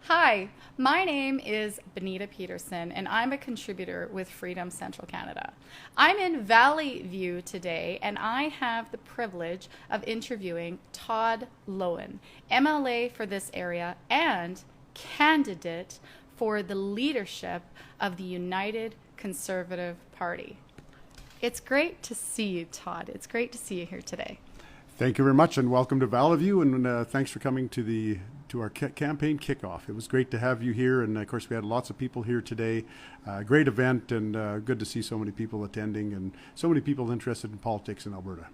Hi, my name is Benita Pedersen, and I'm a contributor with Freedom Central Canada. I'm in Valley View today, and I have the privilege of interviewing Todd Loewen, MLA for this area and candidate for the leadership of the United Conservative Party. It's great to see you, Todd. It's great to see you here today. Thank you very much, and welcome to Valley View, and thanks for coming to our campaign kickoff. It was great to have you here, and of course we had lots of people here today. Great event, and good to see so many people attending and so many people interested in politics in Alberta.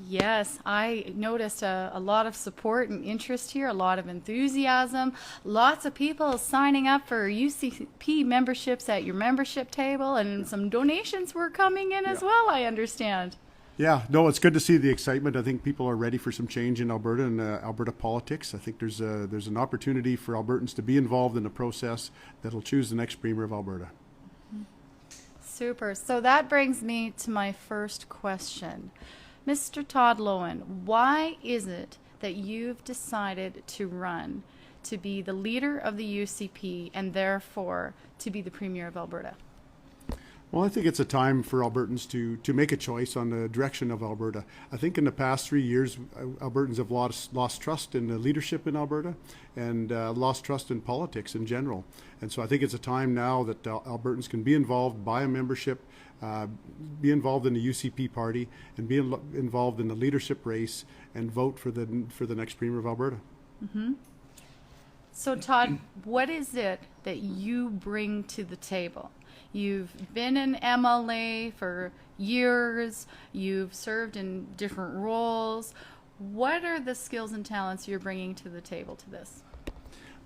Yes, I noticed a lot of support and interest here, a lot of enthusiasm, lots of people signing up for UCP memberships at your membership table, and some donations were coming in as well, I understand. Yeah, no, it's good to see the excitement. I think people are ready for some change in Alberta and Alberta politics. I think there's an opportunity for Albertans to be involved in the process that'll choose the next Premier of Alberta. Super. So that brings me to my first question. Mr. Todd Loewen, why is it that you've decided to run to be the leader of the UCP and therefore to be the Premier of Alberta? Well, I think it's a time for Albertans to make a choice on the direction of Alberta. I think in the past 3 years, Albertans have lost trust in the leadership in Alberta and lost trust in politics in general. And so I think it's a time now that Albertans can be involved, buy a membership, be involved in the UCP party, and be involved in the leadership race and vote for the next Premier of Alberta. Mm-hmm. So Todd, what is it that you bring to the table? You've been an MLA for years, you've served in different roles. What are the skills and talents you're bringing to the table to this?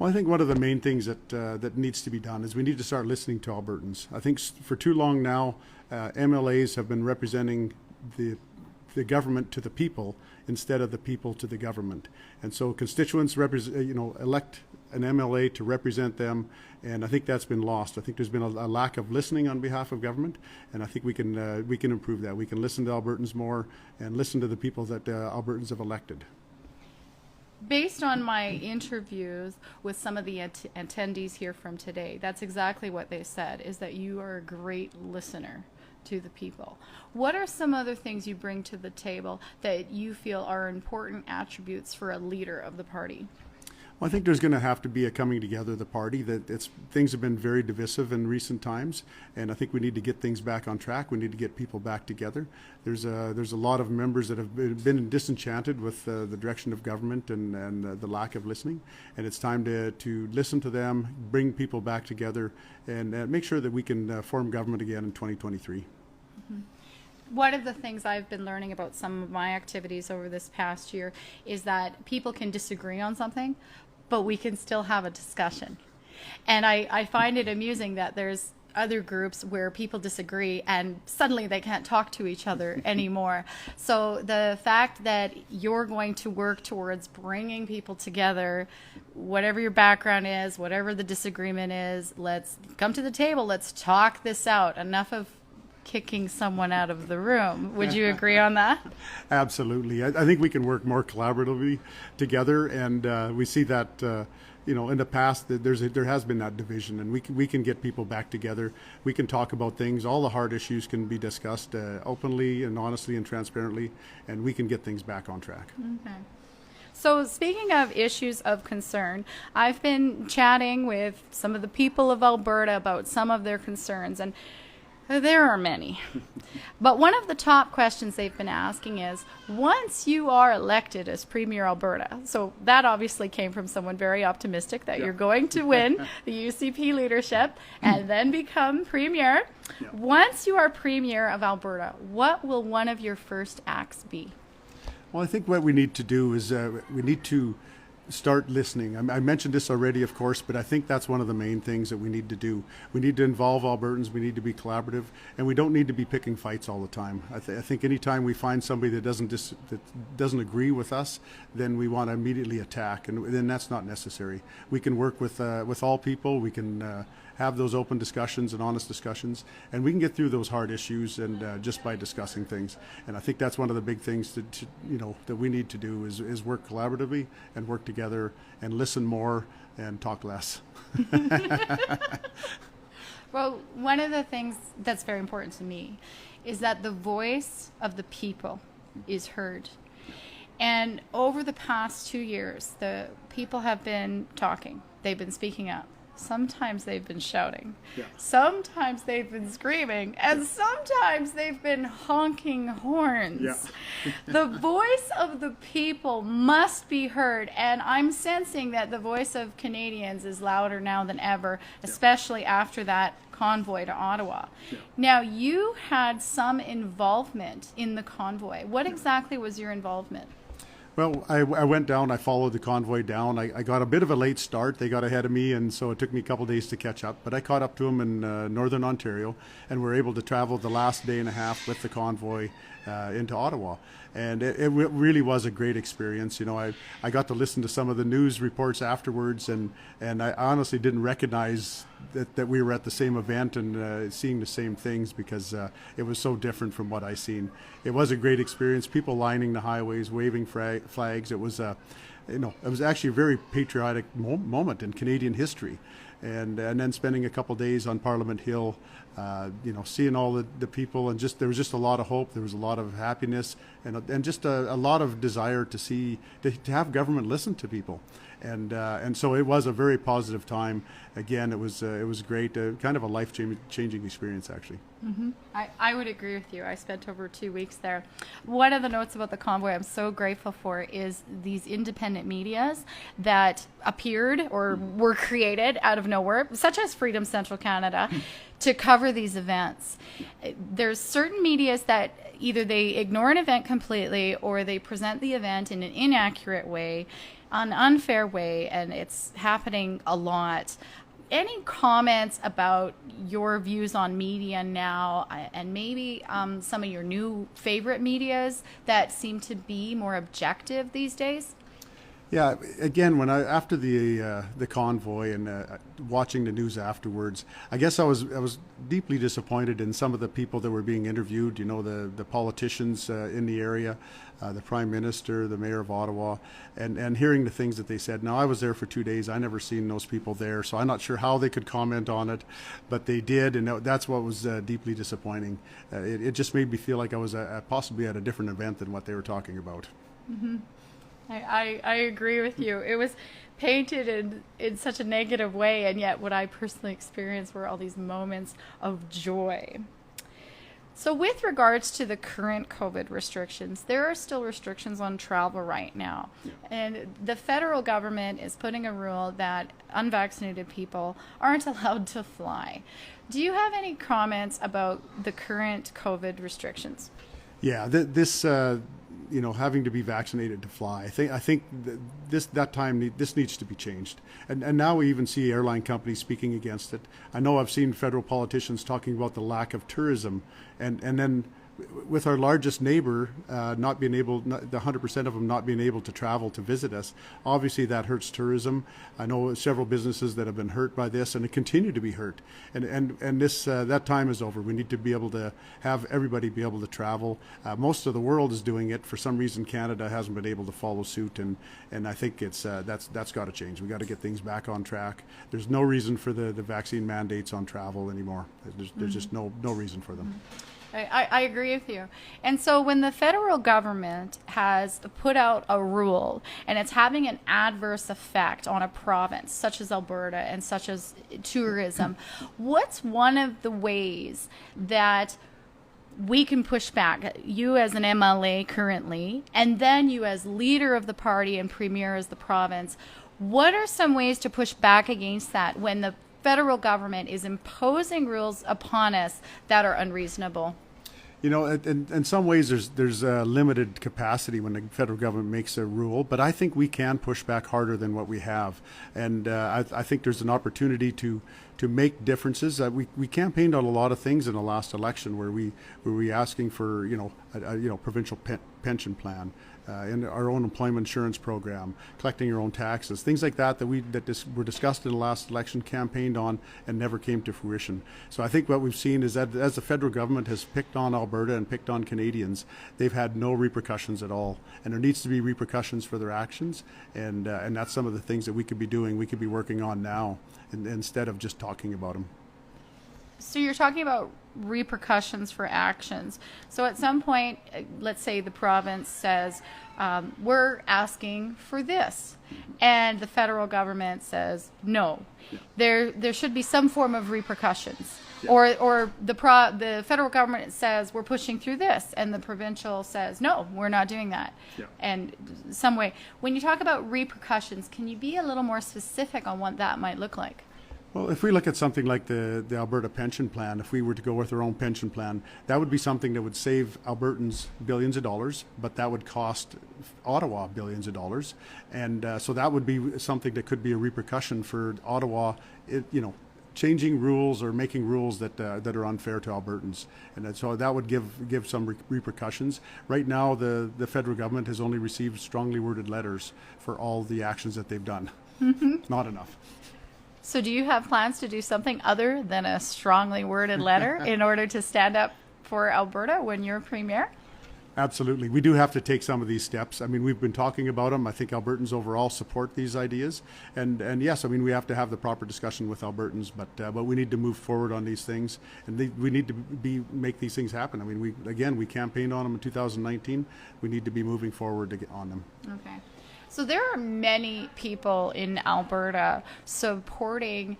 Well, I think one of the main things that needs to be done is we need to start listening to Albertans. I think for too long now, MLAs have been representing the government to the people instead of the people to the government. And so constituents elect an MLA to represent them, and I think that's been lost. I think there's been a lack of listening on behalf of government, and I think we can improve that. We can listen to Albertans more and listen to the people that Albertans have elected. Based on my interviews with some of the attendees here from today, that's exactly what they said, is that you are a great listener to the people. What are some other things you bring to the table that you feel are important attributes for a leader of the party? Well, I think there's going to have to be a coming together of the party. Things have been very divisive in recent times, and I think we need to get things back on track. We need to get people back together. There's a lot of members that have been disenchanted with the direction of government and the lack of listening, and it's time to listen to them, bring people back together, and make sure that we can form government again in 2023. Mm-hmm. One of the things I've been learning about some of my activities over this past year is that people can disagree on something, but we can still have a discussion. And I find it amusing that there's other groups where people disagree and suddenly they can't talk to each other anymore. So the fact that you're going to work towards bringing people together, whatever your background is, whatever the disagreement is, let's come to the table, let's talk this out. Enough of kicking someone out of the room. Would you agree on that? Absolutely. I think we can work more collaboratively together, and we see that in the past that there has been that division, and we can get people back together. We can talk about things. All the hard issues can be discussed openly and honestly and transparently, and we can get things back on track. Okay. So speaking of issues of concern, I've been chatting with some of the people of Alberta about some of their concerns, and there are many. But one of the top questions they've been asking is, once you are elected as Premier Alberta, so that obviously came from someone very optimistic that you're going to win the UCP leadership and then become Premier. Once you are Premier of Alberta, what will one of your first acts be? Well, I think what we need to do is we need to start listening. I mentioned this already, of course, but I think that's one of the main things that we need to do. We need to involve Albertans, we need to be collaborative, and we don't need to be picking fights all the time. I think anytime we find somebody that doesn't agree with us, then we want to immediately attack, and then that's not necessary. We can work with all people, we can have those open discussions and honest discussions, and we can get through those hard issues and just by discussing things. And I think that's one of the big things that we need to do is work collaboratively and work together and listen more and talk less. Well, one of the things that's very important to me is that the voice of the people is heard. And over the past 2 years, the people have been talking. They've been speaking up. Sometimes they've been shouting. Yeah. Sometimes they've been screaming. And sometimes they've been honking horns. Yeah. The voice of the people must be heard. And I'm sensing that the voice of Canadians is louder now than ever, especially after that convoy to Ottawa. Yeah. Now, you had some involvement in the convoy. What exactly was your involvement? Well, I went down, I followed the convoy down. I got a bit of a late start. They got ahead of me, and so it took me a couple days to catch up. But I caught up to them in northern Ontario, and were able to travel the last day and a half with the convoy into Ottawa. And it really was a great experience. You know, I got to listen to some of the news reports afterwards, and I honestly didn't recognize that we were at the same event and seeing the same things, because it was so different from what I seen. It was a great experience. People lining the highways, waving flags. It was it was actually a very patriotic moment in Canadian history. And then spending a couple days on Parliament Hill, seeing all the people, and there was just a lot of hope. There was a lot of happiness, and just a lot of desire to have government listen to people, and so it was a very positive time. Again, it was great, kind of a life-changing experience, actually. Mm-hmm. I would agree with you. I spent over 2 weeks there. One of the notes about the convoy I'm so grateful for is these independent medias that appeared or were created out of nowhere, such as Freedom Central Canada, to cover these events. There's certain medias that either they ignore an event completely, or they present the event in an inaccurate way, an unfair way, and it's happening a lot. Any comments about your views on media now, and maybe some of your new favorite medias that seem to be more objective these days? Yeah, again, after the convoy and watching the news afterwards, I guess I was deeply disappointed in some of the people that were being interviewed. You know, the politicians in the area, the Prime Minister, the Mayor of Ottawa, and hearing the things that they said. Now, I was there for 2 days. I never seen those people there, so I'm not sure how they could comment on it, but they did, and that's what was deeply disappointing. It just made me feel like I was possibly at a different event than what they were talking about. Mm-hmm. I agree with you. It was painted in such a negative way, and yet what I personally experienced were all these moments of joy. So with regards to the current COVID restrictions, there are still restrictions on travel right now. Yeah. And the federal government is putting a rule that unvaccinated people aren't allowed to fly. Do you have any comments about the current COVID restrictions? Yeah, this having to be vaccinated to fly. I think this needs to be changed. And now we even see airline companies speaking against it. I know I've seen federal politicians talking about the lack of tourism, and then with our largest neighbor not being able, the 100% of them not being able to travel to visit us, obviously that hurts tourism. I know several businesses that have been hurt by this, and they continue to be hurt. And this that time is over. We need to be able to have everybody be able to travel. Most of the world is doing it. For some reason, Canada hasn't been able to follow suit, and I think it's that's got to change. We got to get things back on track. There's no reason for the vaccine mandates on travel anymore. There's just no reason for them. I agree with you. And so when the federal government has put out a rule and it's having an adverse effect on a province such as Alberta and such as tourism, what's one of the ways that we can push back? You as an MLA currently, and then you as leader of the party and premier as the province, what are some ways to push back against that when the federal government is imposing rules upon us that are unreasonable? You know, in some ways, there's a limited capacity when the federal government makes a rule, but I think we can push back harder than what we have, and I think there's an opportunity to make differences. We campaigned on a lot of things in the last election where we asking for a provincial pension plan. in our own employment insurance program, collecting your own taxes, things like that were discussed in the last election, campaigned on, and never came to fruition. So I think what we've seen is that as the federal government has picked on Alberta and picked on Canadians, they've had no repercussions at all, and there needs to be repercussions for their actions, and that's some of the things that we could be doing, we could be working on now, instead of just talking about them. So you're talking about repercussions for actions. So at some point, let's say the province says, we're asking for this, and the federal government says no. Yeah. There should be some form of repercussions. Yeah. Or the federal government says we're pushing through this, and the provincial says no, we're not doing that. Yeah. And some way, when you talk about repercussions, can you be a little more specific on what that might look like? Well, if we look at something like the Alberta pension plan, if we were to go with our own pension plan, that would be something that would save Albertans billions of dollars, but that would cost Ottawa billions of dollars. And so that would be something that could be a repercussion for Ottawa, changing rules or making rules that are unfair to Albertans. And so that would give some repercussions. Right now, the federal government has only received strongly worded letters for all the actions that they've done. Mm-hmm. Not enough. So do you have plans to do something other than a strongly worded letter in order to stand up for Alberta when you're Premier? Absolutely. We do have to take some of these steps. I mean, we've been talking about them. I think Albertans overall support these ideas. And yes, I mean, we have to have the proper discussion with Albertans, but we need to move forward on these things. And we need to make these things happen. I mean, we campaigned on them in 2019. We need to be moving forward to get on them. Okay. So there are many people in Alberta supporting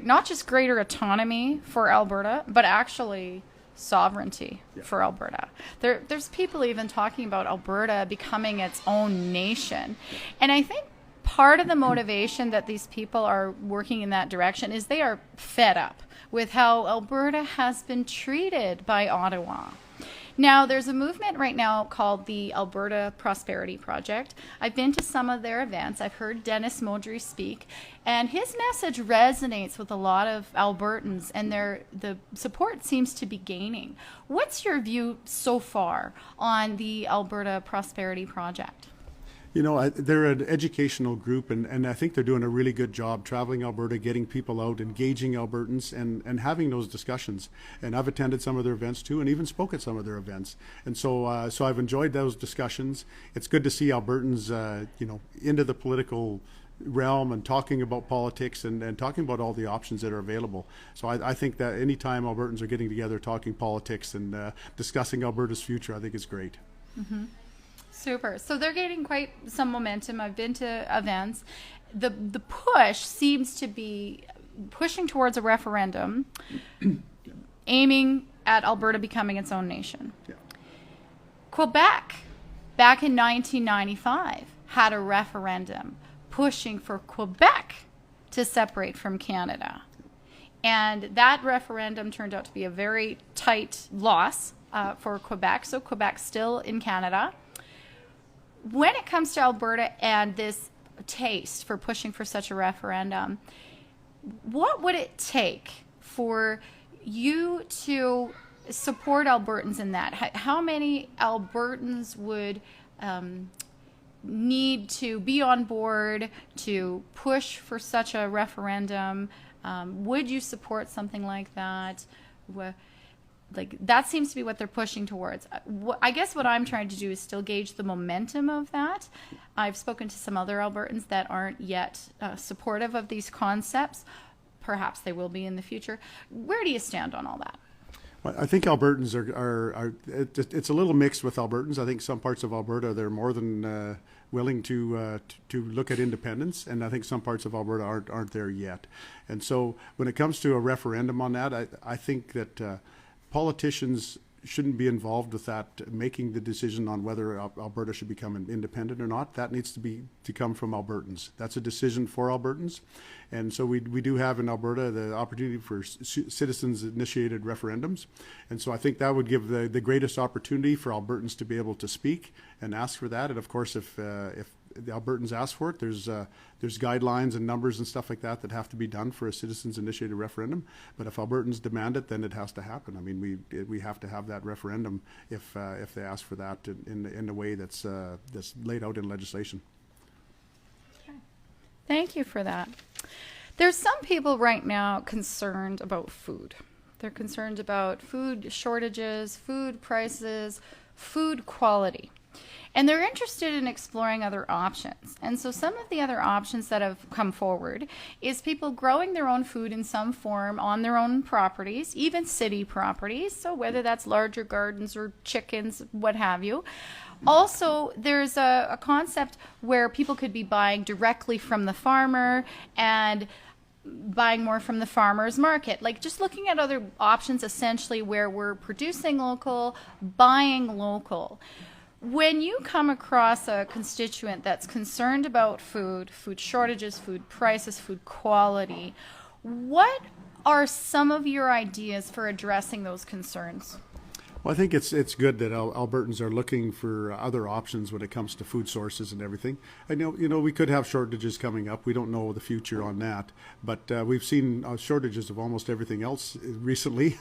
not just greater autonomy for Alberta, but actually sovereignty for Alberta. There's people even talking about Alberta becoming its own nation. And I think part of the motivation that these people are working in that direction is they are fed up with how Alberta has been treated by Ottawa. Now, there's a movement right now called the Alberta Prosperity Project. I've been to some of their events. I've heard Dennis Modry speak, and his message resonates with a lot of Albertans, and the support seems to be gaining. What's your view so far on the Alberta Prosperity Project? They're an educational group, and I think they're doing a really good job traveling Alberta, getting people out, engaging Albertans, and having those discussions. And I've attended some of their events too, and even spoke at some of their events. And so I've enjoyed those discussions. It's good to see Albertans, into the political realm and talking about politics and talking about all the options that are available. So I think that anytime Albertans are getting together, talking politics and discussing Alberta's future, I think is great. Mm-hmm. Super. So they're getting quite some momentum. I've been to events. The push seems to be pushing towards a referendum, aiming at Alberta becoming its own nation. Yeah. Quebec, back in 1995, had a referendum pushing for Quebec to separate from Canada. And that referendum turned out to be a very tight loss for Quebec. So Quebec's still in Canada. When it comes to Alberta and this taste for pushing for such a referendum, what would it take for you to support Albertans in that? How many Albertans would need to be on board to push for such a referendum? Would you support something like that? That seems to be what they're pushing towards. I guess what I'm trying to do is still gauge the momentum of that. I've spoken to some other Albertans that aren't yet supportive of these concepts. Perhaps they will be in the future. Where do you stand on all that? Well, I think Albertans it's a little mixed with Albertans. I think some parts of Alberta, they're more than willing to look at independence, and I think some parts of Alberta aren't there yet. And so when it comes to a referendum on that, I think that politicians shouldn't be involved with that, making the decision on whether Alberta should become independent or not. That needs to come from Albertans. That's a decision for Albertans. And so we do have in Alberta the opportunity for citizens-initiated referendums. And so I think that would give the greatest opportunity for Albertans to be able to speak and ask for that. And of course, if the Albertans ask for it. There's guidelines and numbers and stuff like that that have to be done for a citizens-initiated referendum. But if Albertans demand it, then it has to happen. I mean, we have to have that referendum if they ask for that in the way that's laid out in legislation. Okay. Thank you for that. There's some people right now concerned about food. They're concerned about food shortages, food prices, food quality. And they're interested in exploring other options. And so some of the other options that have come forward is people growing their own food in some form on their own properties, even city properties. So whether that's larger gardens or chickens, what have you. Also, there's a concept where people could be buying directly from the farmer and buying more from the farmer's market. Like just looking at other options essentially where we're producing local, buying local. When you come across a constituent that's concerned about food, food shortages, food prices, food quality, what are some of your ideas for addressing those concerns? Well, I think it's good that Albertans are looking for other options when it comes to food sources and everything. I know, we could have shortages coming up. We don't know the future on that, but we've seen shortages of almost everything else recently,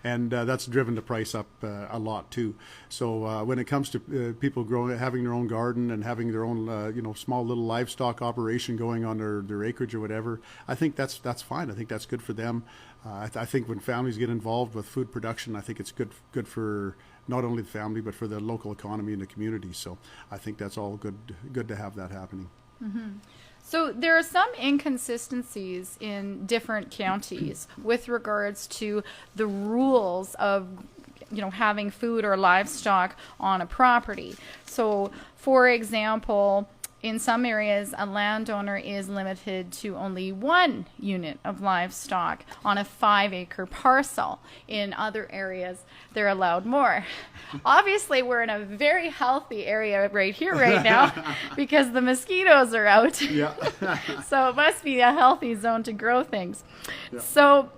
and that's driven the price up a lot too. So when it comes to people having their own garden and having their own, small little livestock operation going on their acreage or whatever, I think that's fine. I think that's good for them. I think when families get involved with food production, I think it's good for not only the family but for the local economy and the community. So I think that's all good to have that happening. Mm-hmm. So there are some inconsistencies in different counties with regards to the rules of having food or livestock on a property. So for example, in some areas, a landowner is limited to only 1 unit of livestock on a 5-acre parcel. In other areas, they're allowed more. Obviously, we're in a very healthy area right here, right now, because the mosquitoes are out. Yeah. So it must be a healthy zone to grow things. Yeah. So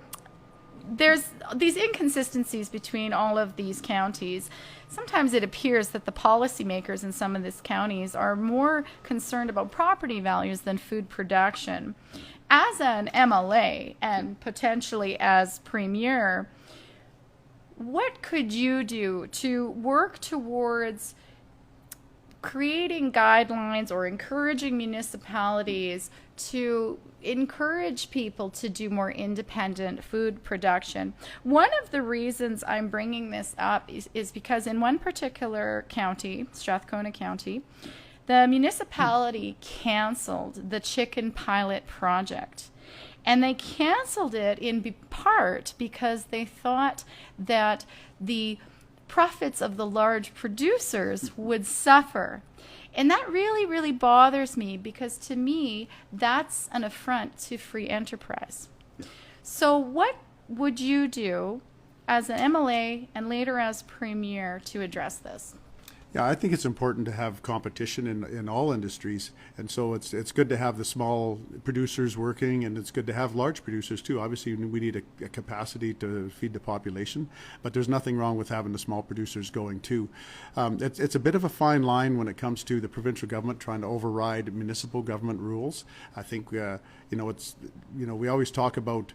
there's these inconsistencies between all of these counties. Sometimes it appears that the policymakers in some of these counties are more concerned about property values than food production. As an MLA and potentially as premier, what could you do to work towards creating guidelines or encouraging municipalities to encourage people to do more independent food production? One of the reasons I'm bringing this up is because in one particular county, Strathcona County, the municipality canceled the chicken pilot project. And they canceled it in part because they thought that the profits of the large producers would suffer. And that really, really bothers me because to me, that's an affront to free enterprise. So what would you do as an MLA and later as premier to address this? Yeah, I think it's important to have competition in all industries, and so it's good to have the small producers working, and it's good to have large producers too. Obviously, we need a capacity to feed the population, but there's nothing wrong with having the small producers going too. It's a bit of a fine line when it comes to the provincial government trying to override municipal government rules. I think we always talk about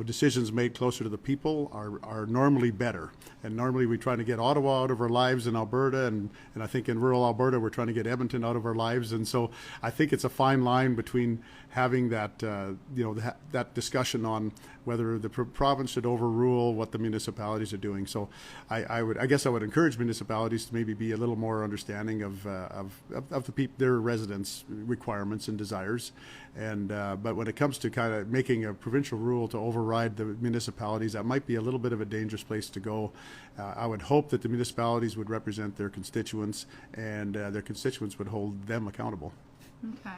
decisions made closer to the people are normally better. And normally we try to get Ottawa out of our lives in Alberta, and I think in rural Alberta we're trying to get Edmonton out of our lives. And so I think it's a fine line between having that, that discussion on whether the province should overrule what the municipalities are doing. So I guess I would encourage municipalities to maybe be a little more understanding of their residents' requirements and desires. And but when it comes to kind of making a provincial rule to override the municipalities, that might be a little bit of a dangerous place to go. I would hope that the municipalities would represent their constituents, and their constituents would hold them accountable. Okay.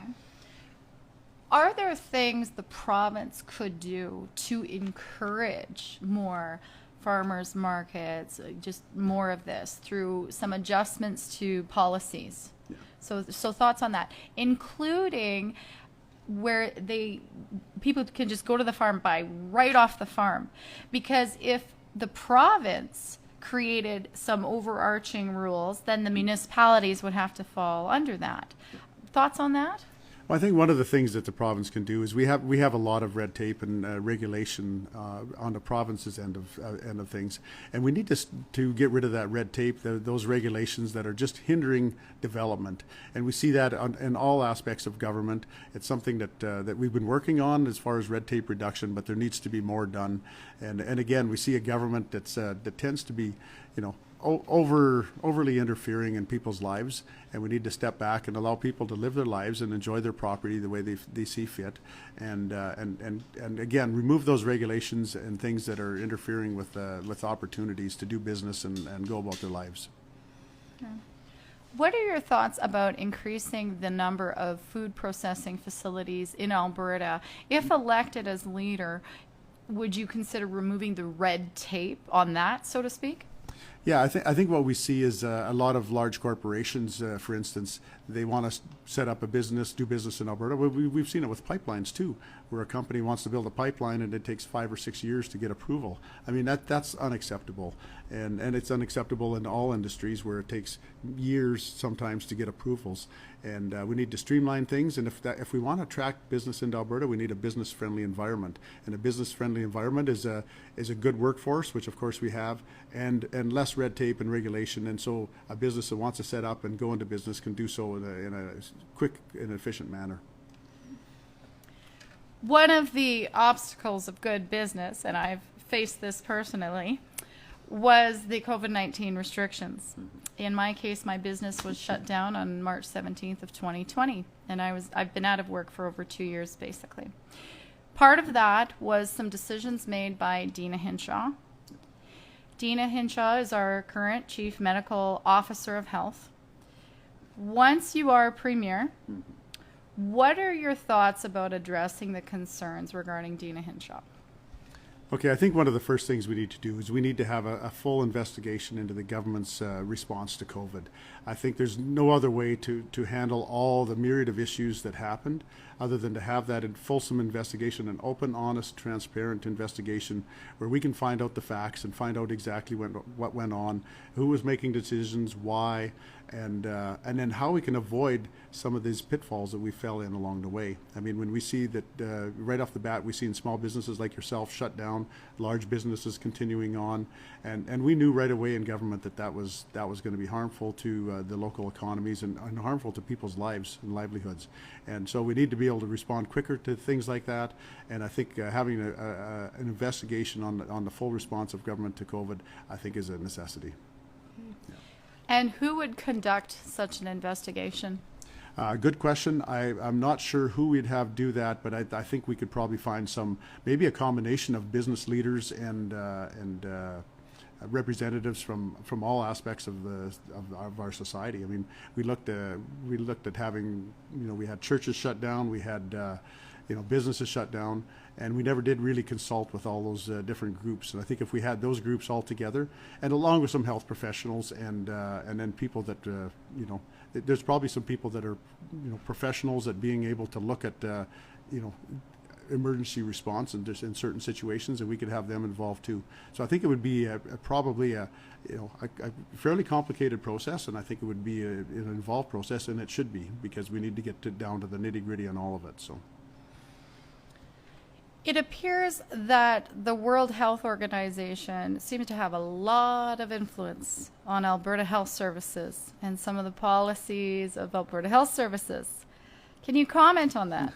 Are there things the province could do to encourage more farmers markets, just more of this through some adjustments to policies? Yeah. So thoughts on that, including where people can just go to the farm, buy right off the farm, because if the province created some overarching rules, then the municipalities would have to fall under that. Thoughts on that? Well, I think one of the things that the province can do is we have a lot of red tape and regulation on the province's end of things, and we need to get rid of that red tape, those regulations that are just hindering development. And we see that in all aspects of government. It's something that we've been working on as far as red tape reduction, but there needs to be more done. And again, we see a government that tends to be, overly interfering in people's lives, and we need to step back and allow people to live their lives and enjoy their property the way they see fit, and again, remove those regulations and things that are interfering with opportunities to do business and go about their lives. Okay. What are your thoughts about increasing the number of food processing facilities in Alberta? If elected as leader, would you consider removing the red tape on that, so to speak? Yeah, I think what we see is a lot of large corporations, for instance, they want to set up a business, do business in Alberta. We've seen it with pipelines too, where a company wants to build a pipeline and it takes 5 or 6 years to get approval. I mean, that's unacceptable, and it's unacceptable in all industries where it takes years sometimes to get approvals. And we need to streamline things. And if we want to attract business into Alberta, we need a business-friendly environment. And a business-friendly environment is a good workforce, which of course we have, and less red tape and regulation. And so a business that wants to set up and go into business can do so in a quick and efficient manner. One of the obstacles of good business, and I've faced this personally, was the COVID-19 restrictions. In my case, my business was shut down on March 17th of 2020, and I've been out of work for over 2 years, basically. Part of that was some decisions made by Dina Hinshaw. Dina Hinshaw is our current Chief Medical Officer of Health. Once you are Premier, what are your thoughts about addressing the concerns regarding Dina Hinshaw? Okay, I think one of the first things we need to do is we need to have a full investigation into the government's response to COVID. I think there's no other way to handle all the myriad of issues that happened other than to have that fulsome investigation, an open, honest, transparent investigation where we can find out the facts and find out exactly what went on, who was making decisions, why, and then how we can avoid some of these pitfalls that we fell in along the way. I mean, when we see that right off the bat, we've seen small businesses like yourself shut down, large businesses continuing on, and we knew right away in government that was going to be harmful to the local economies and harmful to people's lives and livelihoods. And so we need to be able to respond quicker to things like that. And I think having an investigation on the full response of government to COVID, I think, is a necessity. Yeah. And who would conduct such an investigation? Good question. I'm not sure who we'd have do that, but I think we could probably find maybe a combination of business leaders and representatives from all aspects of our society. I mean, we looked at having, we had churches shut down, we had businesses shut down, and we never did really consult with all those different groups. And I think if we had those groups all together, and along with some health professionals and then people that there's probably some people that are professionals at being able to look at emergency response in certain situations, and we could have them involved too. So I think it would be probably a fairly complicated process, and I think it would be an involved process, and it should be, because we need to get down to the nitty-gritty on all of it. So it appears that the World Health Organization seems to have a lot of influence on Alberta Health Services and some of the policies of Alberta Health Services. Can you comment on that?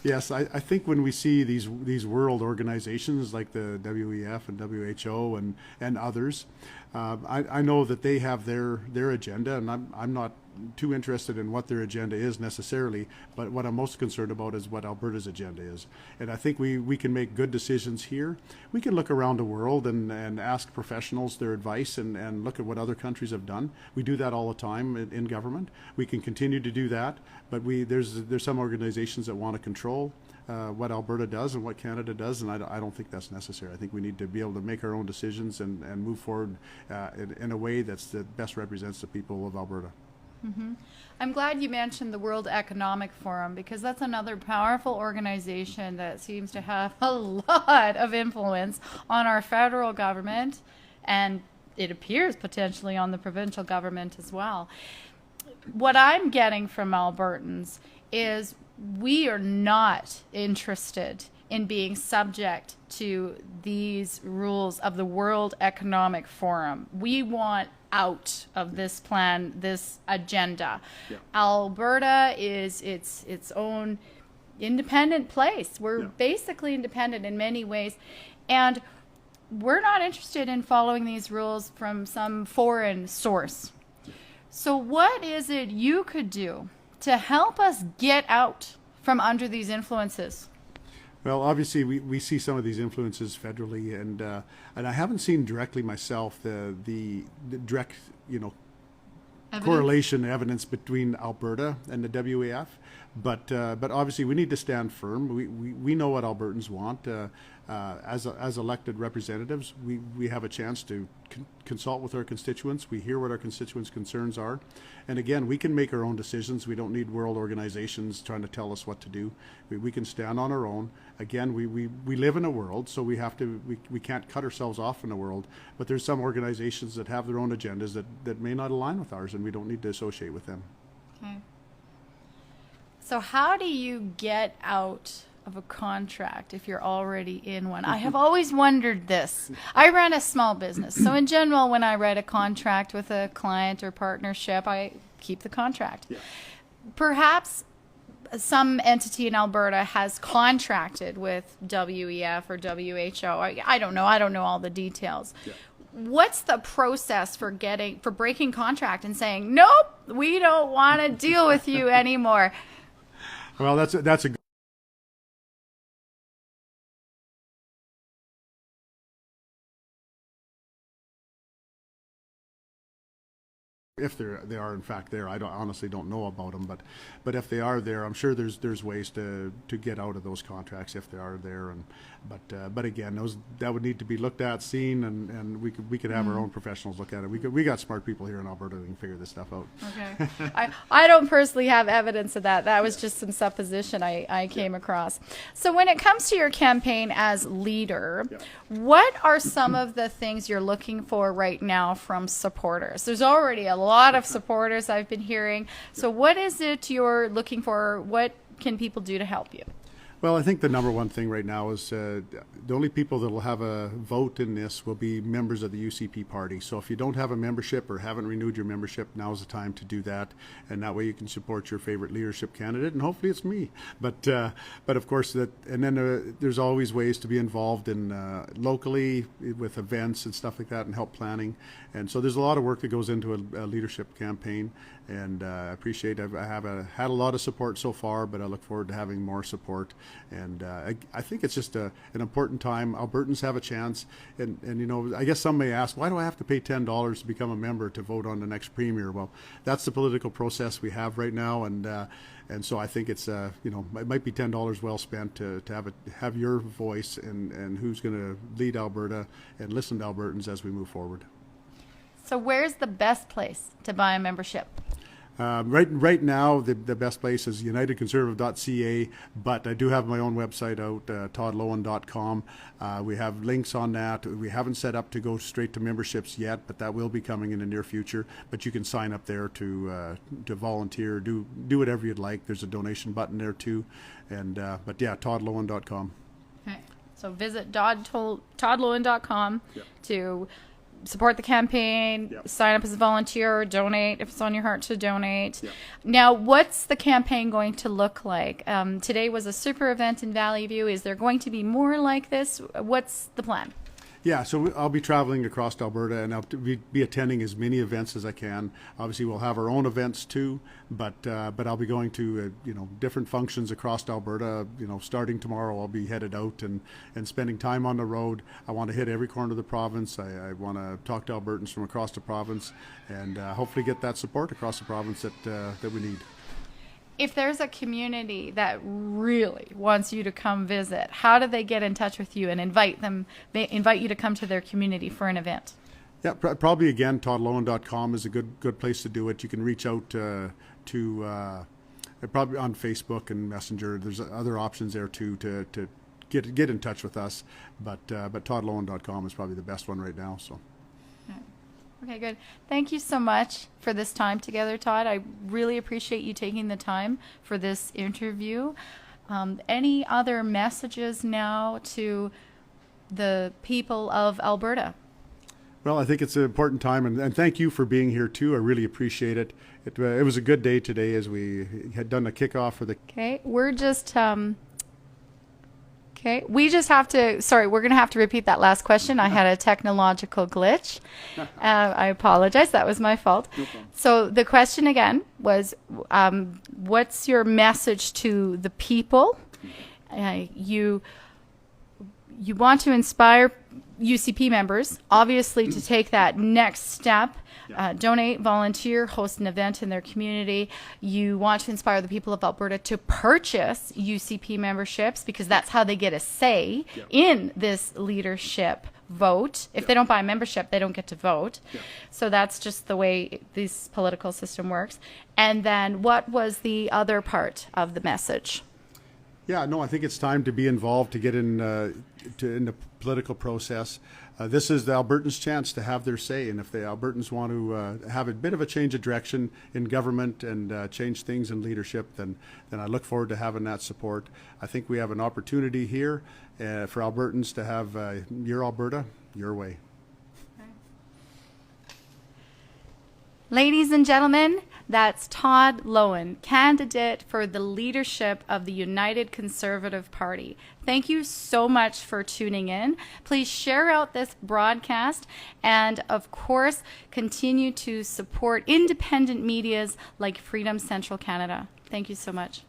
Yes, I think when we see these world organizations like the WEF and WHO and others, I know that they have their agenda, and I'm not too interested in what their agenda is necessarily, but what I'm most concerned about is what Alberta's agenda is. And I think we can make good decisions here. We can look around the world and ask professionals their advice and look at what other countries have done. We do that all the time in government. We can continue to do that, but there's some organizations that want to control what Alberta does and what Canada does, and I don't think that's necessary. I think we need to be able to make our own decisions and move forward in a way that best represents the people of Alberta. Mm-hmm. I'm glad you mentioned the World Economic Forum, because that's another powerful organization that seems to have a lot of influence on our federal government, and it appears potentially on the provincial government as well. what I'm getting from Albertans is we are not interested in being subject to these rules of the World Economic Forum. We want out of this plan, this agenda. Yeah. Alberta is its own independent place. We're basically independent in many ways. And we're not interested in following these rules from some foreign source. So what is it you could do to help us get out from under these influences? Well, obviously, we see some of these influences federally, and I haven't seen directly myself the direct, Evidence? correlation evidence between Alberta and the WEF, but obviously we need to stand firm. We know what Albertans want. As elected representatives, we have a chance to consult with our constituents. We hear what our constituents' concerns are, and again, we can make our own decisions. We don't need world organizations trying to tell us what to do. We can stand on our own. Again, we live in a world, so we can't cut ourselves off from the world. But there's some organizations that have their own agendas that may not align with ours, and we don't need to associate with them. Okay. So how do you get out of a contract if you're already in one? I have always wondered this. I run a small business. So in general, when I write a contract with a client or partnership, I keep the contract. Yeah. Perhaps some entity in Alberta has contracted with WEF or WHO. I don't know. I don't know all the details. Yeah. What's the process for breaking contract and saying, nope, we don't want to deal with you anymore? Well, that's a if they are in fact there. I honestly don't know about them, but if they are there, I'm sure there's ways to get out of those contracts if they are there. And but again, that would need to be looked at, seen, and we could have our own professionals look at it. We got smart people here in Alberta that can figure this stuff out. Okay. I don't personally have evidence of that. That was just some supposition I came across. So when it comes to your campaign as leader, what are some of the things you're looking for right now from supporters? There's already a lot of supporters I've been hearing. So what is it you're looking for? What can people do to help you? Well, I think the number one thing right now is the only people that will have a vote in this will be members of the UCP party. So if you don't have a membership or haven't renewed your membership, now's the time to do that, and that way you can support your favorite leadership candidate, and hopefully it's me. But of course there's always ways to be involved in locally with events and stuff like that, and help planning. And so there's a lot of work that goes into a leadership campaign, and I appreciate I have had a lot of support so far, but I look forward to having more support. And I think it's just an important time. Albertans have a chance, and I guess some may ask, why do I have to pay $10 to become a member to vote on the next premier? Well, that's the political process we have right now, and so I think it's it might be $10 well spent to have your voice and who's going to lead Alberta and listen to Albertans as we move forward. So where's the best place to buy a membership? Right now, the best place is unitedconservative.ca, but I do have my own website out, toddloewen.com. We have links on that. We haven't set up to go straight to memberships yet, but that will be coming in the near future. But you can sign up there to volunteer, do whatever you'd like. There's a donation button there too, but yeah, toddloewen.com. Okay, so visit toddloewen.com to support the campaign, sign up as a volunteer, or donate if it's on your heart to donate. Now, what's the campaign going to look like? Today was a super event in Valley View. Is there going to be more like this? What's the plan? Yeah, so I'll be traveling across Alberta, and I'll be attending as many events as I can. Obviously, we'll have our own events too, but I'll be going to different functions across Alberta. Starting tomorrow, I'll be headed out and spending time on the road. I want to hit every corner of the province. I want to talk to Albertans from across the province, and hopefully get that support across the province that we need. If there's a community that really wants you to come visit, how do they get in touch with you and invite you to come to their community for an event? Yeah, probably again, toddloewen.com is a good place to do it. You can reach out to probably on Facebook and Messenger. There's other options there too to get in touch with us. But toddloewen.com is probably the best one right now. So. Okay, good. Thank you so much for this time together, Todd. I really appreciate you taking the time for this interview. Any other messages now to the people of Alberta? Well, I think it's an important time, and thank you for being here too. I really appreciate it. It was a good day today as we had done a kickoff for the. Okay, we're just okay. We just have to. Sorry, we're going to have to repeat that last question. I had a technological glitch. I apologize. That was my fault. No problem. So the question again was, what's your message to the people? You want to inspire UCP members, obviously, to take that next step, donate, volunteer, host an event in their community. You want to inspire the people of Alberta to purchase UCP memberships because that's how they get a say in this leadership vote. If they don't buy a membership, they don't get to vote. So that's just the way this political system works. And then what was the other part of the message? Yeah, no, I think it's time to be involved, to get in the political process. This is the Albertans' chance to have their say, and if the Albertans want to have a bit of a change of direction in government and change things in leadership, then I look forward to having that support. I think we have an opportunity here for Albertans to have your Alberta, your way. Ladies and gentlemen, that's Todd Loewen, candidate for the leadership of the United Conservative Party. Thank you so much for tuning in. Please share out this broadcast and, of course, continue to support independent medias like Freedom Central Canada. Thank you so much.